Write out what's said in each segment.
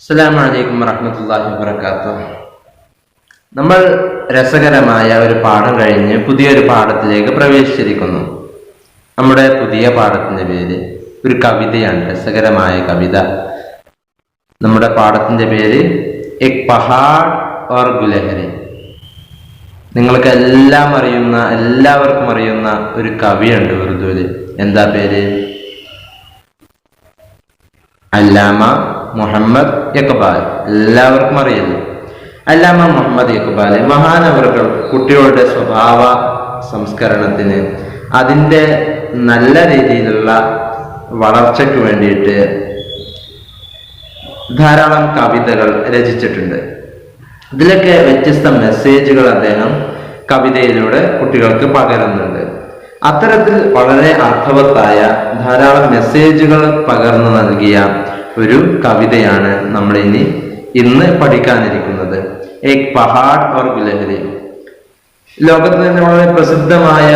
അസ്സലാമു അലൈക്കും വറഹ്മത്തുള്ളാഹി വബറകാതുഹു. നമ്മൾ രസകരമായ ഒരു പാഠം കഴിഞ്ഞ് പുതിയൊരു പാഠത്തിലേക്ക് പ്രവേശിച്ചിരിക്കുന്നു. നമ്മുടെ പുതിയ പാഠത്തിന്റെ പേര് ഒരു കവിതയാണ്, രസകരമായ കവിത. നമ്മുടെ പാഠത്തിന്റെ പേര് എക് പഹാഡ് ഓർ ഗുലഹരി. നിങ്ങൾക്ക് എല്ലാവർക്കും അറിയുന്ന ഒരു കവിയുണ്ട് ഉറുദുവിൽ. എന്താ പേര്? അല്ലാമ മുഹമ്മദ് ഇഖ്ബാൽ. എല്ലാവർക്കും അറിയില്ലേ? അല്ലാമ മുഹമ്മദ് ഇഖ്ബാൽ മഹാനവറുകൾ കുട്ടികളുടെ സ്വഭാവ സംസ്കരണത്തിന്, അതിൻ്റെ നല്ല രീതിയിലുള്ള വളർച്ചയ്ക്ക് വേണ്ടിയിട്ട് ധാരാളം കവിതകൾ രചിച്ചിട്ടുണ്ട്. ഇതിലൊക്കെ വ്യത്യസ്ത മെസ്സേജുകൾ അദ്ദേഹം കവിതയിലൂടെ കുട്ടികൾക്ക് പകരുന്നുണ്ട്. അത്തരത്തിൽ വളരെ അർത്ഥവത്തായ ധാരാളം മെസ്സേജുകൾ പകർന്നു നൽകിയ ഒരു കവിതയാണ് നമ്മൾ ഇന്ന് പഠിക്കാനിരിക്കുന്നത്. എക് പഹാഡ് ഓർ ഗുലഹരി. ലോകത്ത് തന്നെ വളരെ പ്രസിദ്ധമായ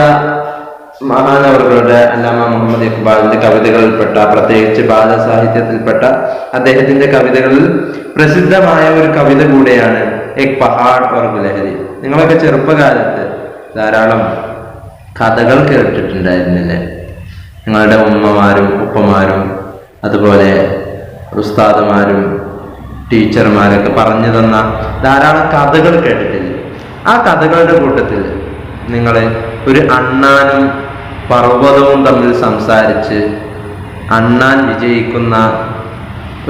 മഹാനവറുകളുടെ അല്ലാമ മുഹമ്മദ് ഇഖ്ബാലിന്റെ കവിതകളിൽപ്പെട്ട, പ്രത്യേകിച്ച് ബാലസാഹിത്യത്തിൽപ്പെട്ട അദ്ദേഹത്തിന്റെ കവിതകളിൽ പ്രസിദ്ധമായ ഒരു കവിത കൂടെയാണ് എക് പഹാഡ് ഓർ ഗുലഹരി. നിങ്ങളൊക്കെ ചെറുപ്പകാലത്ത് ധാരാളം കഥകൾ കേട്ടിട്ടുണ്ടായിരുന്നില്ലേ? നിങ്ങളുടെ ഉമ്മമാരും ഉപ്പമാരും അതുപോലെ ഉസ്താദുമാരും ടീച്ചർമാരൊക്കെ പറഞ്ഞു തന്ന ധാരാളം കഥകൾ കേട്ടിട്ടില്ലേ? ആ കഥകളുടെ കൂട്ടത്തിൽ നിങ്ങൾ ഒരു അണ്ണാനും പർവ്വതവും തമ്മിൽ സംസാരിച്ച് അണ്ണാൻ വിജയിക്കുന്ന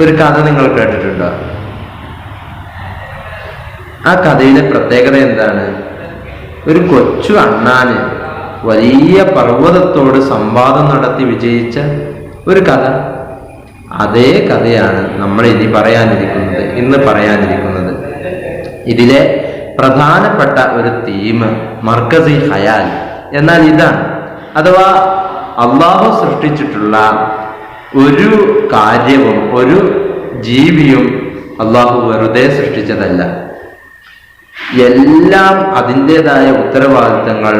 ഒരു കഥ നിങ്ങൾ കേട്ടിട്ടുണ്ടോ? ആ കഥയിലെ പ്രത്യേകത എന്താണ്? ഒരു കൊച്ചു അണ്ണാന് വലിയ പർവ്വതത്തോട് സംവാദം നടത്തി വിജയിച്ച ഒരു കഥ. അതേ കഥയാണ് നമ്മൾ ഇന്ന് പറയാനിരിക്കുന്നത്. ഇതിലെ പ്രധാനപ്പെട്ട ഒരു തീം മർക്കസി ഖയാൽ എന്നാൽ ഇതാണ്. അഥവാ അള്ളാഹു സൃഷ്ടിച്ചിട്ടുള്ള ഒരു കാര്യവും ഒരു ജീവിയും അള്ളാഹു വെറുതെ സൃഷ്ടിച്ചതല്ല. എല്ലാം അതിൻ്റെതായ ഉത്തരവാദിത്തങ്ങൾ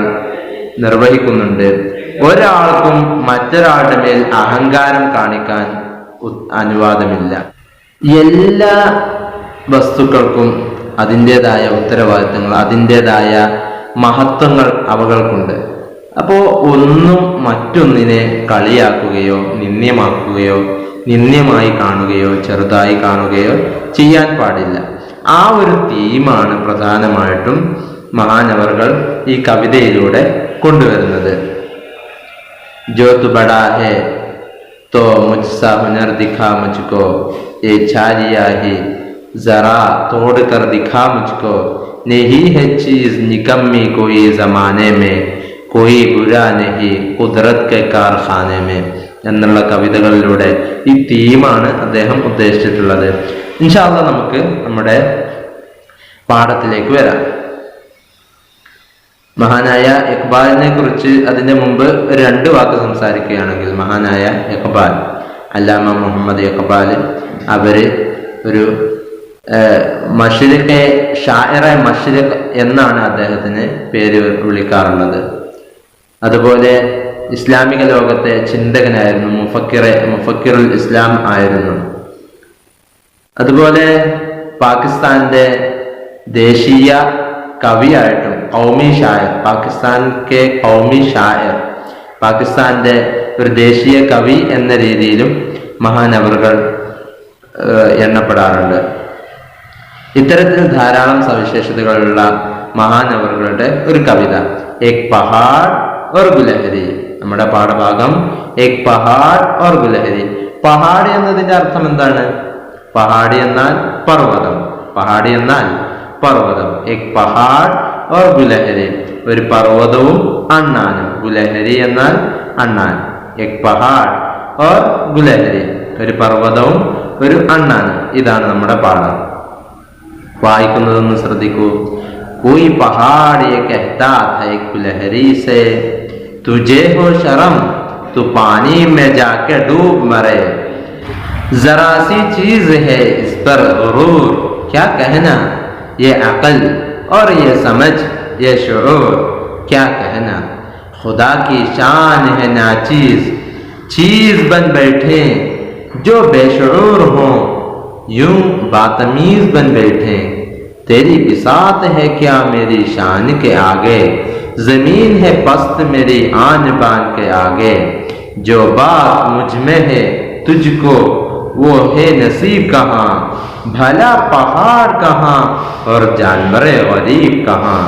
നിർവഹിക്കുന്നുണ്ട്. ഒരാൾക്കും മറ്റൊരാളുടെ മേൽ അഹങ്കാരം കാണിക്കാൻ അനുവാദമില്ല. എല്ലാ വസ്തുക്കൾക്കും അതിൻ്റെതായ ഉത്തരവാദിത്തങ്ങൾ, അതിൻ്റെതായ മഹത്വങ്ങൾ അവകൾക്കുണ്ട്. അപ്പോൾ ഒന്നും മറ്റൊന്നിനെ കളിയാക്കുകയോ നിന്ദ്യമാക്കുകയോ നിന്ദ്യമായി കാണുകയോ ചെറുതായി കാണുകയോ ചെയ്യാൻ പാടില്ല. ആ ഒരു തീമാണ് പ്രധാനമായിട്ടും മഹാനവറുകൾ ഈ കവിതയിലൂടെ കൊണ്ടുവരുന്നത്. ജോ തു ബഡാ ഹേ तो मुझसा हुनर दिखा मुझको, ये छारिया ही जरा तोड़ कर दिखा मुझको, नहीं है चीज निकम्मी कोई जमाने में, कोई बुरा नहीं कुदरत के कारखाने में എന്നുള്ള കവിതകളിലൂടെ ഈ തീമാണ് അദ്ദേഹം ഉദ്ദേശിച്ചിട്ടുള്ളത്. ഇൻഷാ അല്ലാഹ് നമുക്ക് നമ്മുടെ പാഠത്തിലേക്ക് വരാം. മഹാനായ ഇഖ്ബാലിനെ കുറിച്ച് അതിന്റെ മുമ്പ് രണ്ട് വാക്ക് സംസാരിക്കുകയാണെങ്കിൽ, മഹാനായ ഇഖ്ബാൽ, അല്ലാമ മുഹമ്മദ് ഇഖ്ബാൽ, അവര് ഒരു മഷ്രിഖെ ഷാഇറെ മഷ്രിഖ് എന്നാണ് അദ്ദേഹത്തിന് പേര് വിളിക്കാറുള്ളത്. അതുപോലെ ഇസ്ലാമിക ലോകത്തെ ചിന്തകനായിരുന്നു, മുഫക്കിറുൽ ഇസ്ലാം ആയിരുന്നു. അതുപോലെ പാകിസ്ഥാന്റെ ദേശീയ കവിയായിട്ടും ഖൗമി ഷായർ, പാകിസ്ഥാന്റെ ഒരു ദേശീയ കവി എന്ന രീതിയിലും മഹാനവറുകൾ എണ്ണപ്പെടാറുണ്ട്. ഇത്തരത്തിൽ ധാരാളം സവിശേഷതകളുള്ള മഹാനവറുകളുടെ ഒരു കവിത എക് പഹാഡ് ഓർ ഗുലഹരി. നമ്മുടെ പാഠഭാഗം എക് പഹാഡ് ഓർ ഗുലഹരി. പഹാഡ് എന്നതിന്റെ അർത്ഥം എന്താണ്? പഹാഡ് എന്നാൽ പർവ്വതം. എക് പഹാഡ് ഓർ ഗുലഹരി, ഒരു പർവ്വതവും അണ്ണാനും. ഗുലഹരി എന്നാൽ അണ്ണാൻ. എക് പഹാഡ് ഓർ ഗുലഹരി, ഒരു പർവ്വതവും ഒരു അണ്ണാനും. ഇതാണ് നമ്മുടെ പാഠം. വായിക്കുന്നതൊന്ന് ശ്രദ്ധിക്കൂ. कोई पहाड़ ये कहता था एक गुलहरी से, तुझे हो शर्म तू पानी में जाके डूब मरे, जरा सी चीज है इस पर गुरूर, क्या कहना ये अकल और ये समझ ये शऊर, क्या कहना खुदा की शान है नाचीज, चीज बन बैठे जो बेशऊर हो यूं बातमीज बन बैठे। तेरी बिसात है क्या मेरी शान के आगे, जमीन है पस्त मेरी आन बान के आगे। जो बात मुझ में है तुझको वो है नसीब कहाँ, भला पहाड़ कहाँ और जानवर गरीब कहाँ।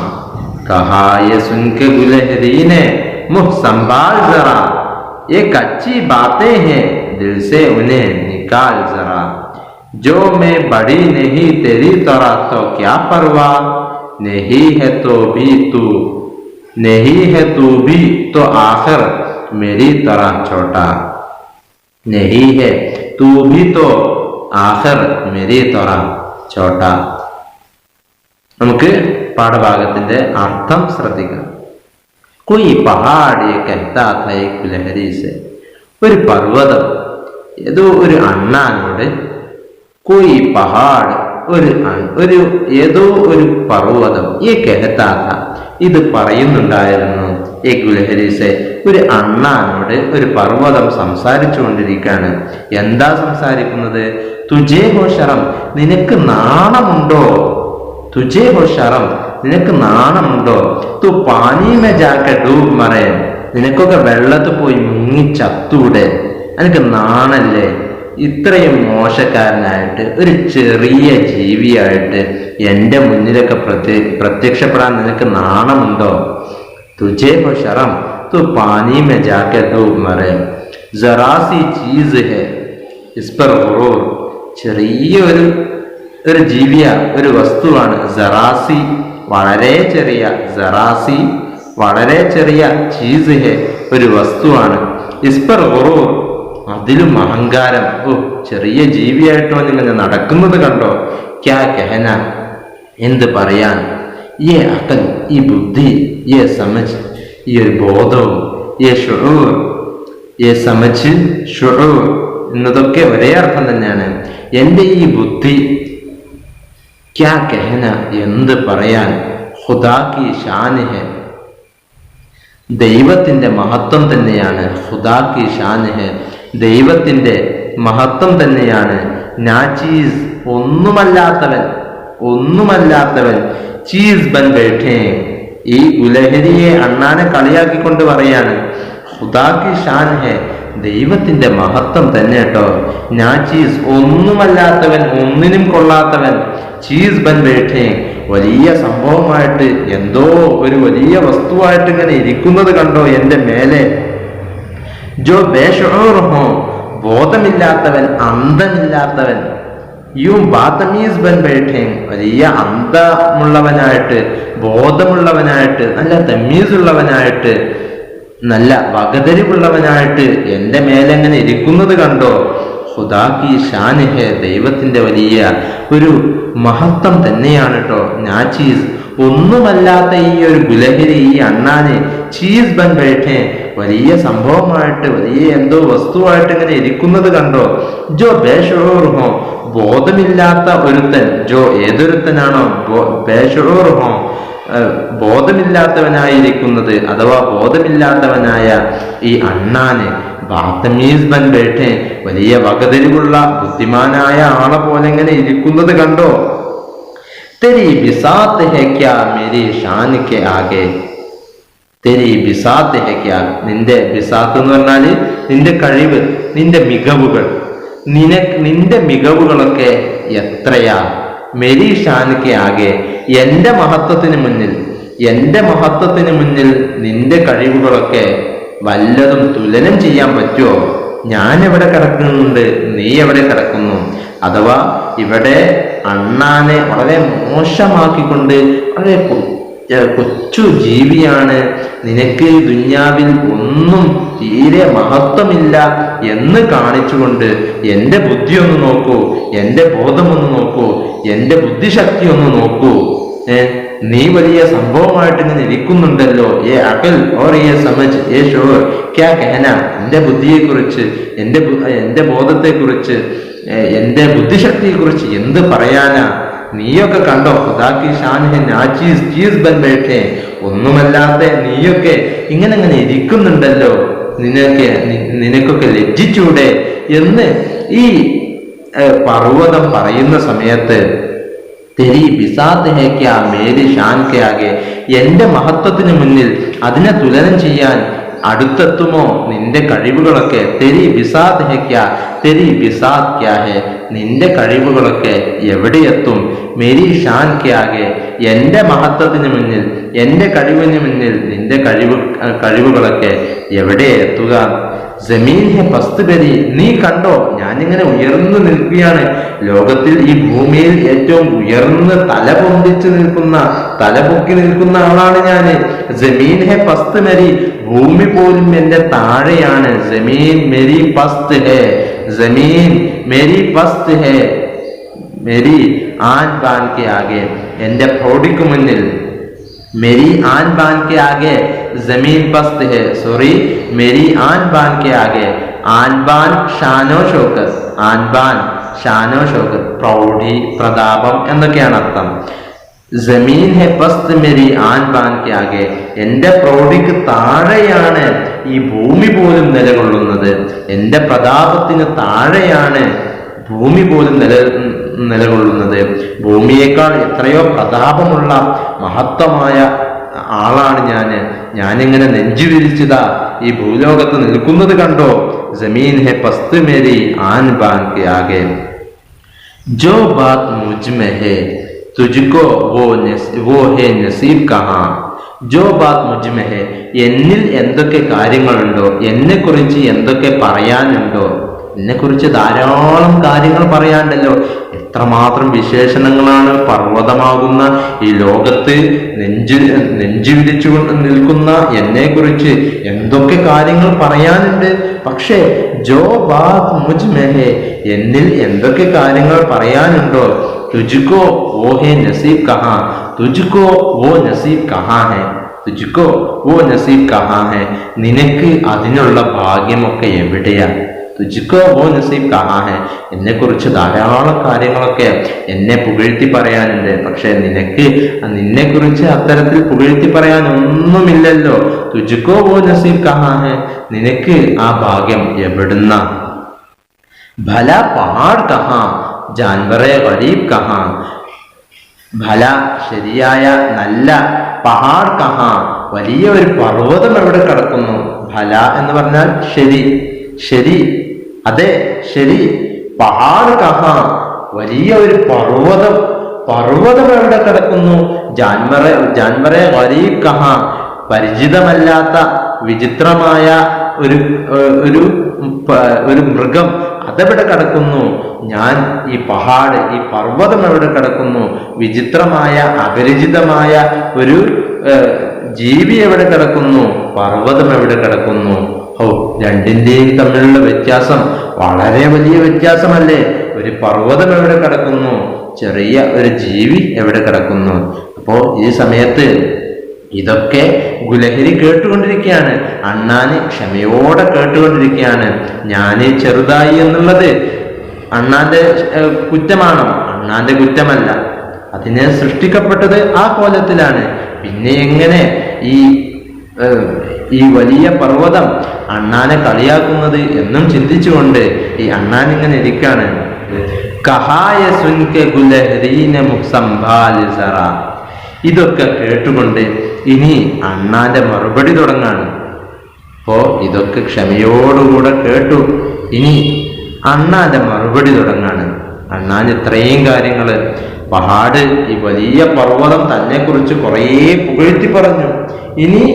कहा ये सुन के गुलहरी ने मुँह संभाल जरा, ये कच्ची बातें हैं दिल से उन्हें निकाल जरा। जो मैं बड़ी नहीं तेरी तरह तो क्या परवाह, नहीं है तो भी तू तो आखिर मेरी तरह छोटा, नहीं है तू भी तो ആഖിർ मेरी तरह छोटा। നമുക്ക് പാഠഭാഗത്തിന്റെ അർത്ഥം ശ്രദ്ധിക്കാം. कोई पहाड़ ये कहता था एक लहरी से, ഒരു പർവ്വതം ഏതോ ഒരു അണ്ണാനോട്, कोई पहाड़ ഏതോ ഒരു പർവ്വതം ये कहता था ഇത് പറയുന്നുണ്ടായിരുന്നു. एक लहरी से ഒരു അണ്ണാനോട് ഒരു പർവ്വതം സംസാരിച്ചു കൊണ്ടിരിക്കുകയാണ്. എന്താ സംസാരിക്കുന്നത്? തുജേ ഹോ ശറം, നിനക്ക് നാണമുണ്ടോ? തുജേ ഹോ ശറം, നിനക്ക് നാണമുണ്ടോ? തു പാനി മേ ജാക്കെ ഡൂബ് മറേ, നിനക്കൊക്കെ വെള്ളത്തിൽ പോയി മുങ്ങി ചത്തൂടെ, എനിക്ക് നാണല്ലേ? ഇത്രയും മോശക്കാരനായിട്ട് ഒരു ചെറിയ ജീവിയായിട്ട് എൻ്റെ മുന്നിലൊക്കെ പ്രത്യക്ഷപ്പെടാൻ നിനക്ക് നാണമുണ്ടോ? തുജേ ഹോ ശറം തു പാനി മേ ജാക്കെ ഡൂബ് മറേ, ജറാ സി ചീസ് ഹെ ഇസ് പർ ഗുറൂർ, ചെറിയ ഒരു ജീവിയ, ഒരു വസ്തുവാണ്. ജറാസി വളരെ ചെറിയ, ജറാസി വളരെ ചെറിയ, ചീസ് ഹെ ഒരു വസ്തുവാണ്. ഇസ്പർ ഗുറൂർ അതിലും അഹങ്കാരം. ഓ, ചെറിയ ജീവിയായിട്ടോ നിങ്ങൾ നടക്കുന്നത് കണ്ടോ? ക്യാ കഹന, എന്ത് പറയാൻ? യേ അഖൽ, ഈ ബുദ്ധി, യേ സമജ്, ഈ ഒരു ബോധവും, യേ ഷുഊർ, യേ സമജ്, ഷുഊർ എന്നതൊക്കെ ഒരേ അർത്ഥം തന്നെയാണ്. എൻ്റെ ഈ ബുദ്ധി, ക്യാ കഹന എന്ത് പറയാൻ, ഖുദാ കി ഷാൻ ഹെ ദൈവത്തിന്റെ മഹത്വം തന്നെയാണ്. ഖുദാ കി ഷാൻ ഹെ ദൈവത്തിന്റെ മഹത്വം തന്നെയാണ്. നാചീസ് ഒന്നുമല്ലാത്തവൻ ചീസ് ബൻ ബൈഠേ, ഈ ഗുലഹരിയെ അണ്ണാനെ കളിയാക്കിക്കൊണ്ട് പറയാണ്. ഖുദാ കി ഷാൻ ഹെ ദൈവത്തിന്റെ മഹത്വം തന്നെ കേട്ടോ. നാചീസ് ഒന്നുമല്ലാത്തവൻ, ഒന്നിനും കൊള്ളാത്തവൻ, ചീസ് ബൻ ബൈഠേ വലിയ സംഭവമായിട്ട്, എന്തോ ഒരു വലിയ വസ്തുവായിട്ട് ഇങ്ങനെ ഇരിക്കുന്നത് കണ്ടോ എൻ്റെ മേലെ. ജോ ബേഷൂർ ഹോ ബോധമില്ലാത്തവൻ, അന്തമില്ലാത്തവൻ, യും ബാതമീസ് ബൻ ബൈഠേ വലിയ അന്തമുള്ളവനായിട്ട്, ബോധമുള്ളവനായിട്ട്, നല്ല തമീസുള്ളവനായിട്ട്, നല്ല വകതിരിവുള്ളവനായിട്ട് എൻ്റെ മേലെങ്ങനെ ഇരിക്കുന്നത് കണ്ടോ. ഖുദാ കി ഷാൻ ഹെ ദൈവത്തിന്റെ വലിയ ഒരു മഹത്വം തന്നെയാണ് കേട്ടോ. നാചീസ് ഒന്നുമല്ലാത്ത ഈ ഒരു ഗുലഹരി, ഈ അണ്ണാനെ ചീസ് ബൻ ബൈഠേ വലിയ സംഭവമായിട്ട്, വലിയ എന്തോ വസ്തുവായിട്ട് ഇങ്ങനെ ഇരിക്കുന്നത് കണ്ടോ. ജോ ബേഷൂർ ഹോ ബോധമില്ലാത്ത ഒരുത്തൻ, ജോ ഏതൊരുത്തനാണോ ബേഷൂർ ഹോ ബോധമില്ലാത്തവനായിരിക്കുന്നത്, അഥവാ ബോധമില്ലാത്തവനായ ഈ അണ്ണാന് ബാത്തമീസ് ബൻ ബൈഠേ വലിയ വകതിരിവുള്ള ബുദ്ധിമാനായ ആളെ പോലെ ഇങ്ങനെ ഇരിക്കുന്നത് കണ്ടോ. തെരി ബിസാത്ത് ഹെ ക്യാ മേരി ഷാൻ കെ ആകെ, തെരി ബിസാത്ത് ഹെ ക്യാ, നിന്റെ ബിസാത്ത് എന്ന് പറഞ്ഞാല് നിന്റെ കഴിവ്, നിന്റെ മികവുകൾ, നിന്റെ മികവുകളൊക്കെ എത്രയാ. മെരി ഷാൻ കെ ആകെ, എന്റെ മഹത്വത്തിന് മുന്നിൽ നിന്റെ കഴിവുകളൊക്കെ വല്ലതും തുലനം ചെയ്യാൻ പറ്റുമോ? ഞാൻ എവിടെ കിടക്കുന്നുണ്ട്, നീ എവിടെ കിടക്കുന്നു? അഥവാ ഇവിടെ അണ്ണാനെ വളരെ മോശമാക്കിക്കൊണ്ട്, വളരെ കൊച്ചു ജീവിയാണ്, നിനക്ക് ദുന്യാവിൽ ഒന്നും തീരെ മഹത്വമില്ല എന്ന് കാണിച്ചുകൊണ്ട് എൻ്റെ ബുദ്ധി ഒന്ന് നോക്കൂ, എൻ്റെ ബോധമൊന്ന് നോക്കൂ, എൻ്റെ ബുദ്ധിശക്തി ഒന്ന് നോക്കൂ. നീ വലിയ സംഭവമായിട്ട് ഇങ്ങനെ ഇരിക്കുന്നുണ്ടല്ലോ. ഏ അഖൽ ഓർ ഏ സമജ് ഏ ഷൂർ ക്യാ കഹന, എൻ്റെ ബുദ്ധിയെക്കുറിച്ച്, എൻ്റെ ബോധത്തെക്കുറിച്ച്, എൻ്റെ ബുദ്ധിശക്തിയെക്കുറിച്ച് എന്ത് പറയാനാ? നീയൊക്കെ കണ്ടോ. ഖുദാ കി ഷാൻ ഹെ നാചീസ് ചീസ് ബൻ ബൈഠേ, ഒന്നുമല്ലാത്ത നീയൊക്കെ ഇങ്ങനെ ഇരിക്കുന്നുണ്ടല്ലോ, നിനക്കൊക്കെ ലജ്ജിച്ചൂടെ എന്ന് ഈ പർവ്വതം പറയുന്ന സമയത്ത് തെരി ബിസാത്ത് ഹേ ക്യാ മേരി ഷാൻ കെ ആകെ, എന്റെ മഹത്വത്തിന് മുന്നിൽ അതിനെ തുലനം ചെയ്യാൻ അടുത്തെത്തുമോ നിന്റെ കഴിവുകളൊക്കെ? തെരി ബിസാത്ത് ഹേ ക്യാ, തെരി ബിസാത്ത് ക്യാ ഹേ, നിന്റെ കഴിവുകളൊക്കെ എവിടെയെത്തും? മേരി ഷാൻ കെ ആകെ, എന്റെ മഹത്വത്തിന് മുന്നിൽ, എന്റെ കഴിവിന് മുന്നിൽ നിന്റെ കഴിവുകളൊക്കെ എവിടെ എത്തുക? ജമീൻ ഹെ പസ്ത് ബരി, നീ കണ്ടോ ഞാനിങ്ങനെ ഉയർന്നു നിൽക്കുകയാണ്. ലോകത്തിൽ ഈ ഭൂമിയിൽ ഏറ്റവും ഉയർന്ന് തലപൊന്തിച്ച് നിൽക്കുന്ന, തലപൊക്കി നിൽക്കുന്ന ആളാണ് ഞാൻ. ജമീൻ ഹെ പസ്ത് മെരി, ഭൂമി പോലും എന്റെ താഴെയാണ്. ജമീൻ മെരി പസ്ത് ഹെ, ജമീൻ മെരി പസ്ത് ഹെ, മെരി ആൻ ബാൻ കെ ആകെ, എന്റെ പ്രൗഢിക്ക് മുന്നിൽ, मेरी आन बान के आगे जमीन पस्त है, सॉरी मेरी आन बान के आगे, आन बान ഷാനോ ഷൗക്കത്ത്, ആൻ ബാൻ ഷാനോ ഷൗക്കത്ത്, പ്രൗഢി പ്രതാപം എന്നൊക്കെയാണ് അർത്ഥം. ജമീൻ ഹെ പസ്ത് മെരി ആൻ ബാൻ കെ ആകെ, എന്റെ പ്രൗഢിക്ക് താഴെയാണ് ഈ ഭൂമി പോലും നിലകൊള്ളുന്നത്. എന്റെ പ്രതാപത്തിന് താഴെയാണ് ഭൂമി പോലും നിലകൊള്ളുന്നത്. ഭൂമിയേക്കാൾ എത്രയോ പ്രതാപമുള്ള മഹത്വമായ ആളാണ് ഞാനിങ്ങനെ നെഞ്ചു വിരിച്ചതാ ഈ ഭൂലോകത്ത് നിൽക്കുന്നത് കണ്ടോ? ജമീൻ ഹെ പസ്ത് മേരി ആൻ ബാൻ കെ ആകെ, ജോ ബാത് മുജ്മെ ഹെ തുജ്കോ വോ ഹെ നസീബ് കഹാ, ജോ ബാത് മുജ്മെ ഹെ, എന്നിൽ എന്തൊക്കെ കാര്യങ്ങളുണ്ടോ, എന്നെ കുറിച്ച് എന്തൊക്കെ പറയാനുണ്ടോ, എന്നെക്കുറിച്ച് ധാരാളം കാര്യങ്ങൾ പറയാണ്ടല്ലോ. എത്രമാത്രം വിശേഷണങ്ങളാണ് പർവ്വതമാകുന്ന ഈ ലോകത്ത് നെഞ്ചു വിരിച്ചു നിൽക്കുന്ന എന്നെക്കുറിച്ച് എന്തൊക്കെ കാര്യങ്ങൾ പറയാനുണ്ട്. പക്ഷേ ജോ ബാത് മുജ് മെഹെ, എന്നിൽ എന്തൊക്കെ കാര്യങ്ങൾ പറയാനുണ്ടോ? തുജ്കോ വോ ഹേ നസീബ് കഹാ, തുജ്കോ വോ നസീബ് കഹാ ഹെ, തുജ്കോ വോ നസീബ് കഹാ ഹെ, നിനക്ക് അതിനുള്ള ഭാഗ്യമൊക്കെ എവിടെയാ? തുജ്കോ വോ നസീബ് കഹാ ഹെ, എന്നെ കുറിച്ച് ധാരാളം കാര്യങ്ങളൊക്കെ എന്നെ പുകഴ്ത്തി പറയാനുണ്ട്. പക്ഷെ നിന്നെ കുറിച്ച് അത്തരത്തിൽ പുകഴ്ത്തി പറയാൻ ഒന്നുമില്ലല്ലോ. തുജ്കോ വോ നസീബ് കഹാ ഹെ, നിനക്ക് ആ ഭാഗ്യം എവിടുന്ന? ഭല പഹാഡ് കഹാ, ജാൻവറെ ഗരീബ് കഹാ, ഭല ശരിയായ നല്ല, പഹാഡ് കഹാ വലിയ ഒരു പർവ്വതം എവിടെ കിടക്കുന്നു? ഭല എന്ന് പറഞ്ഞാൽ ശരി, ശരി, അതെ ശരി. പഹാഡ് കഹാ, വലിയ ഒരു പർവ്വതം എവിടെ കിടക്കുന്നു? ജാൻവറെ ഗരീബ് കഹാ, പരിചിതമല്ലാത്ത വിചിത്രമായ ഒരു മൃഗം അതെവിടെ കിടക്കുന്നു? ഞാൻ ഈ പഹാഡ്, ഈ പർവ്വതം എവിടെ കിടക്കുന്നു? വിചിത്രമായ അപരിചിതമായ ഒരു ജീവി എവിടെ കിടക്കുന്നു? പർവ്വതം എവിടെ കിടക്കുന്നു? രണ്ടിന്റെയും തമ്മിലുള്ള വ്യത്യാസം വളരെ വലിയ വ്യത്യാസമല്ലേ? ഒരു പർവ്വതം എവിടെ കിടക്കുന്നു? ചെറിയ ഒരു ജീവി എവിടെ കിടക്കുന്നു? അപ്പോ ഈ സമയത്ത് ഇതൊക്കെ ഗുലഹരി കേട്ടുകൊണ്ടിരിക്കുകയാണ്. അണ്ണാന് ക്ഷമയോടെ കേട്ടുകൊണ്ടിരിക്കുകയാണ്. ഞാന് ചെറുതായി എന്നുള്ളത് അണ്ണാന്റെ കുറ്റമാണോ? അണ്ണാന്റെ കുറ്റമല്ല. അതിനെ സൃഷ്ടിക്കപ്പെട്ടത് ആ കോലത്തിലാണ്. പിന്നെ എങ്ങനെ ഈ വലിയ പർവ്വതം അണ്ണാനെ കളിയാക്കുന്നത് എന്നും ചിന്തിച്ചുകൊണ്ട് ഈ അണ്ണാൻ ഇങ്ങനെ ഇരിക്കാണ്. കഹായ സുൻകെ ഗുലഹരീന മുക്സംഭാൽ സറ, ഇതൊക്കെ കേട്ടുകൊണ്ട് ഇനി അണ്ണാന്റെ മറുപടി തുടങ്ങാണ്. അപ്പോ ഇതൊക്കെ ക്ഷമയോടുകൂടെ കേട്ടു. ഇനി അണ്ണാന്റെ മറുപടി തുടങ്ങാണ്. അണ്ണാൻ ഇത്രയും കാര്യങ്ങള്, പഹാഡ് ഈ വലിയ പർവ്വതം തന്നെ കുറിച്ച് കുറേ പുകഴ്ത്തി പറഞ്ഞു. ഇനി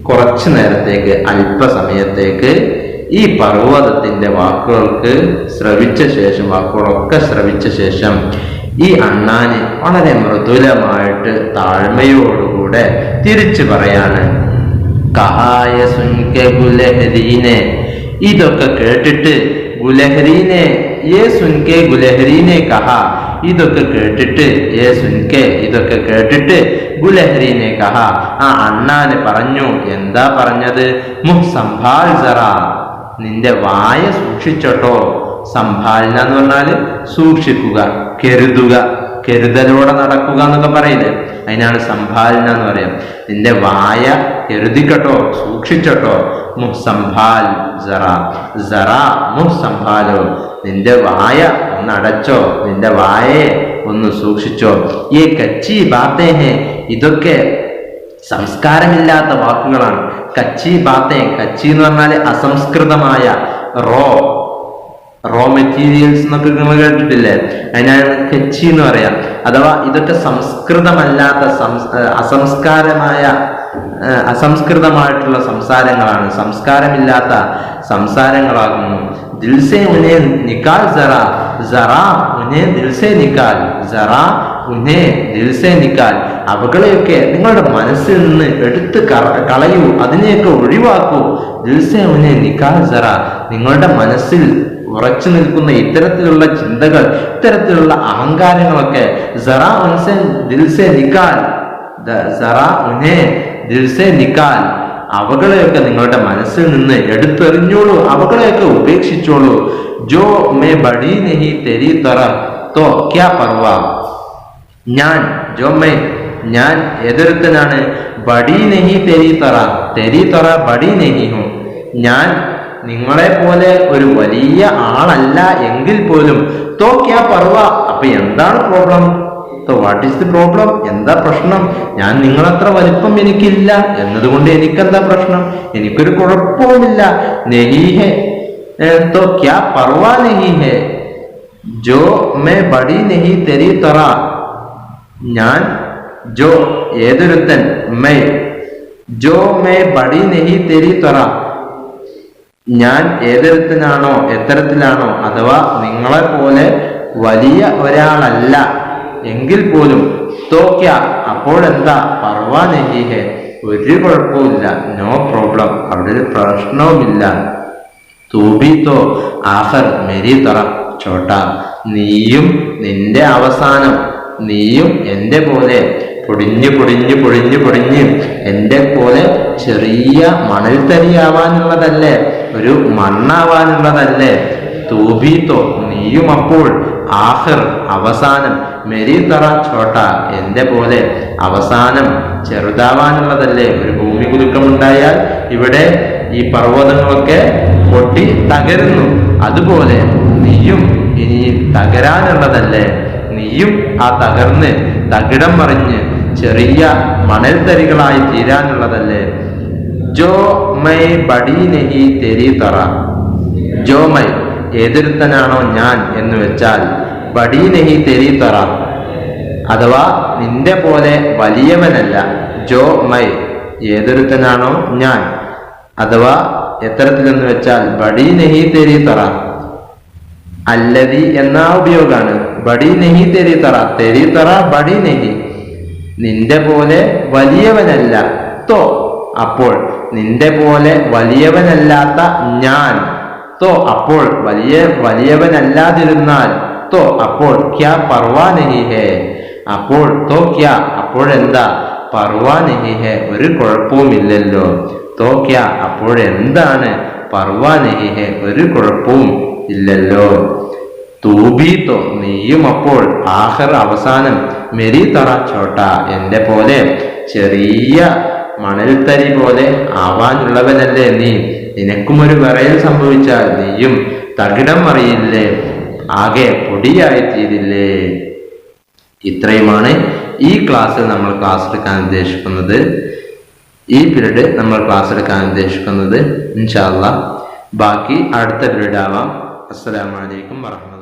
കുറച്ചു നേരത്തേക്ക്, അല്പസമയത്തേക്ക് ഈ പർവ്വതത്തിന്റെ വാക്കുകളൊക്കെ ശ്രവിച്ച ശേഷം ഈ അണ്ണാന് വളരെ മൃദുലമായിട്ട് താഴ്മയോടുകൂടെ തിരിച്ചു പറയാണ്. കഹായ സുൻകെ ഗുലഹരീനെ, ഇതൊക്കെ കേട്ടിട്ട് ഗുലഹരീനെ, യേ സുൻകെ ഗുലഹരീനെ കഹാ, ഇതൊക്കെ കേട്ടിട്ട്, യേ സുൻകെ ഇതൊക്കെ കേട്ടിട്ട്, ഗുലഹരീനെ കഹാ, ആ അണ്ണാന് പറഞ്ഞു. എന്താ പറഞ്ഞത്? മുഹ് സംഭാൽ സറ, നിന്റെ വായ സൂക്ഷിച്ചോട്ടോ. സംഭാലന എന്ന് പറഞ്ഞാല് സൂക്ഷിക്കുക, കരുതുക, കരുതലോടെ നടക്കുക എന്നൊക്കെ പറയില്ലേ, അതിനാണ് സംഭാലന എന്ന് പറയാം. നിന്റെ വായ കരുതിക്കട്ടോ, സൂക്ഷിച്ചോട്ടോ. മുഹ് സംഭാൽ സറ, സറ മുഹ് സംഭാലോ, നിന്റെ വായ ഒന്ന് അടച്ചോ, നിന്റെ വായെ ഒന്ന് സൂക്ഷിച്ചോ. ഈ കച്ചി ബാത്തേ ഹേ, ഇതൊക്കെ സംസ്കാരമില്ലാത്ത വാക്കുകളാണ്. കച്ചി ബാത്തേ, കച്ചി എന്ന് പറഞ്ഞാൽ അസംസ്കൃതമായ റോ മെറ്റീരിയൽസ് എന്നൊക്കെ നിങ്ങൾ കേട്ടിട്ടില്ലേ, അതിനാണ് കച്ചി എന്ന് പറയാം. അഥവാ ഇതൊക്കെ സംസ്കൃതമല്ലാത്ത അസംസ്കൃതമായിട്ടുള്ള സംസാരങ്ങളാണ്, സംസ്കാരമില്ലാത്ത സംസാരങ്ങളാകുന്നു. ദിൽസെ ഉനെ നിക്കാൽ സറാ, സറാ ഉനെ ദിൽസെ നിക്കാൽ, സറാ ഉനെ ദിൽസെ നിക്കാൽ, അവകളെയൊക്കെ നിങ്ങളുടെ മനസ്സിൽ നിന്ന് എടുത്ത് കളയൂ, അതിനെയൊക്കെ ഒഴിവാക്കൂ. ദിൽസെ ഉനെ നിക്കാൽ സറാ, നിങ്ങളുടെ മനസ്സിൽ ഉറച്ചു നിൽക്കുന്ന ഇത്തരത്തിലുള്ള ചിന്തകൾ, ഇത്തരത്തിലുള്ള അഹങ്കാരങ്ങളൊക്കെ സറാ ഉൻസെ ദിൽസെ നിക്കാൽ, സറാ ഉനെ ദിൽസെ നിക്കാൽ, അവകളെയൊക്കെ നിങ്ങളുടെ മനസ്സിൽ നിന്ന് എടുത്തെറിഞ്ഞോളൂ, അവകളെയൊക്കെ ഉപേക്ഷിച്ചോളൂ. ജോ മേ ബഡി നഹി തെരി തറ തോ ക്യാ പർവ, ഞാൻ ഏതൊരുത്തനാണ്, ബഡി നഹി തെരി തറ ബഡി നഹി ഹും, ഞാൻ നിങ്ങളെ പോലെ ഒരു വലിയ ആളല്ല എങ്കിൽ പോലും, തോ ക്യാ പർവ, അപ്പൊ എന്താണ് problem, what is the problem, എന്താ പ്രശ്നം, ഞാൻ നിങ്ങളത്ര വലിപ്പം എനിക്കില്ല എന്നതുകൊണ്ട് എനിക്കെന്താ പ്രശ്നം, എനിക്കൊരു കുഴപ്പവുമില്ല. നഹി ഹേ തോ ക്യാ പർവ നഹി ഹേ, ജോ മേ ബഡി നഹി തെരി തറ, ഞാൻ ജോ ഏതൊരുത്തൻ, ജോ മേ ബഡി നഹി തെരി തറ, ഞാൻ ഏതൊരുത്തനാണോ എത്തരത്തിലാണോ അഥവാ നിങ്ങളെ പോലെ വലിയ ഒരാളല്ല എങ്കിൽ പോലും, തോക്യ അപ്പോഴെന്താ, പർവാ നഹി ഹേ, ഒരു കുഴപ്പമില്ല, നോ പ്രോബ്ലം, അവിടെ ഒരു പ്രശ്നവുമില്ല. തൂബി തോ ആഖർ മെരി തറ ചോട്ട, നീയും നിന്റെ അവസാനം, നീയും എന്റെ പോലെ പൊടിഞ്ഞ് എന്റെ പോലെ ചെറിയ മണൽത്തരിയാവാനുള്ളതല്ലേ, ഒരു മണ്ണാവാനുള്ളതല്ലേ. തൂബീത്തോ നീയും അപ്പോൾ, ആഖിർ അവസാനം, മെരി തറ ചോട്ട എന്റെ പോലെ അവസാനം ചെറുതാവാനുള്ളതല്ലേ. ഒരു ഭൂമി കുലുക്കമുണ്ടായാൽ ഇവിടെ ഈ പർവ്വതങ്ങളൊക്കെ പൊട്ടി തകരുന്നു, അതുപോലെ നീയും ഇനി തകരാനുള്ളതല്ലേ, നീയും ആ തകർന്ന് തകിടം മറിഞ്ഞ് ചെറിയ മണൽത്തരികളായി തീരാനുള്ളതല്ലേ. ജോ മൈ ബഡി നഹി തെരി തറ, ജോ മൈ ഏതൊരുത്തനാണോ ഞാൻ എന്ന് വെച്ചാൽ, ബഡി നഹി തെരി തറ അഥവാ നിന്റെ പോലെ വലിയവനല്ല. ജോ മൈ ഏതൊരുത്തനാണോ ഞാൻ, അഥവാ എത്തരത്തിലെന്ന് വെച്ചാൽ ബഡി നഹി തെരി തറ, അല്ലതി എന്ന ഉപയോഗമാണ്. ബഡി നഹി തെരി തറ ബഡി നഹി, നിന്റെ പോലെ വലിയവനല്ല. തോ അപ്പോൾ, നിന്റെ പോലെ വലിയവനല്ലാത്ത ഞാൻ. തോ അപ്പോൾ, വലിയവനല്ലാതിരുന്നാൽ. തോ അപ്പോൾ, ക്യാ പർവാ നഹി ഹേ, അപ്പോൾ തോ ക്യാ അപ്പോഴെന്താ, പർവാ നഹി ഹേ ഒരു കുഴപ്പവുമില്ലല്ലോ. തോ ക്യാ അപ്പോഴെന്താണ്, പർവാ നഹി ഹേ ഒരു കുഴപ്പവും ഇല്ലല്ലോ. തൂബീത്തോ നീയും അപ്പോൾ, ആഖിർ അവസാനം, മെരി തറ ചോട്ട എന്റെ പോലെ ചെറിയ മണൽത്തരി പോലെ ആവാനുള്ളവനല്ലേ നീ. നിനക്കും ഒരു വിറയൽ സംഭവിച്ചാൽ നീയും തകിടം മറിയില്ലേ, ആകെ പൊടിയായിത്തീരില്ലേ. ഇത്രയുമാണ് ഈ ക്ലാസ്സിൽ നമ്മൾ ക്ലാസ് എടുക്കാൻ ഉദ്ദേശിക്കുന്നത്. ഈ പീരീഡ് നമ്മൾ ക്ലാസ് എടുക്കാൻ ഉദ്ദേശിക്കുന്നത്. ഇൻഷാ അല്ലാഹ് ബാക്കി അടുത്ത പീരീഡ് ആവാം. അസ്സലാമു അലൈക്കും വറഹ്മത്തുള്ളാഹി.